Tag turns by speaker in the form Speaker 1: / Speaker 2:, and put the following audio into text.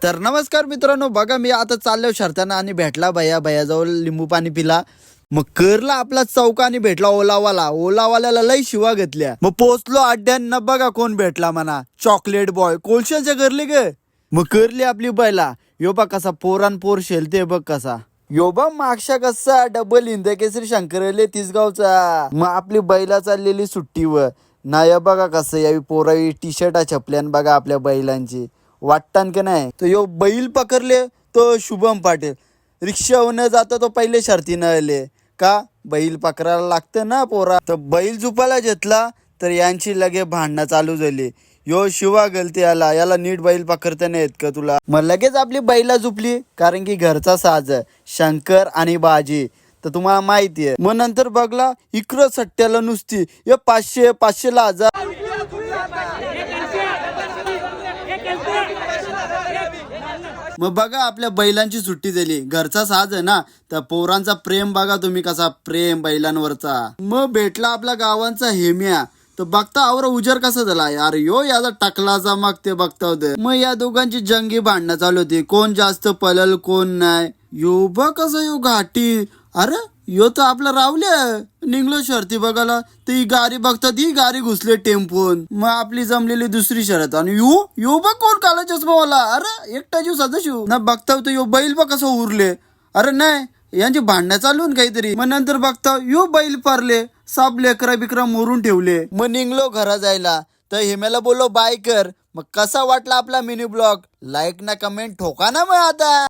Speaker 1: तर नमस्कार मित्रांनो, बघा मी आता चाललो शर्ताना आणि भेटला भैयाजवळ लिंबू पाणी पिला. मग करला आपला चौकाने भेटला ओलावाल्याला लई शिवा घेतल्या. मग पोचलो अड्ड्यानं, बघा कोण भेटला म्हणा, चॉकलेट बॉय कोळशाच्या करले ग. मग करली आपली बैला. यो बघ कसा पोर शेलते बघ कसा. यो बघ मागच्या कसा डबल हिंद केसरी शंकरले तिसगावचा. मग आपली बैला चाललेली सुट्टीवर नाही बघा कसं यावी पोरावी टी शर्ट छपल्यान बघा आपल्या बैलांची वाटतान की नाही. तो यो बैल पकडले तो शुभम पाटील रिक्षावर जाता तो पहिले शर्तीनं आले का बैल पकडायला लागतं ना पोरा. तर बैल झुपायला घेतला तर यांची लगे भांडणं चालू झाली. यो शिवा गलती याला नीट बैल पकडता नाही येत का तुला. मग लगेच आपली बैला झुपली कारण की घरचा साज शंकर आणि बाजी तर तुम्हाला माहिती आहे. मग नंतर बघला इकडं सट्ट्याला नुसती 500ला 1000. मग बघा आपल्या बैलांची सुट्टी झाली. घरचा साज आहे ना, त्या पोरांचा प्रेम बघा तुम्ही कसा प्रेम बैलांवरचा. मग भेटला आपल्या गावांचा हेम्या. तर बघता आवर उजेर कसा झाला यार यो याचा टाकलाचा. मग ते बघता होते. मग या दोघांची जंगी भांडणं चालू होती कोण जास्त पळल कोण नाही. यो बघ कसं यो घाटी. अरे यो तर आपला रावल्या निघलो शर्ती बघायला. तर ही गाडी बघतात ही गाडी घुसले टेम्पोन. मग आपली जमलेली दुसरी शर्यत आणि यो बघ कोण काला चष्मावाला. अरे एकटा जीव सदाशिव ना बघता होतं यो बैल बघ कसं उरले. अरे नाही यांची भांडणं चालून काहीतरी. मग नंतर बघता यो बैल पारले साप लेकरा बिकरा मोरून ठेवले. मग निघलो घरा जायला. तर हेमेला बोललो बाय कर. मग कसा वाटला आपला मिनी ब्लॉग लाईक ना कमेंट ठोका ना मग आता.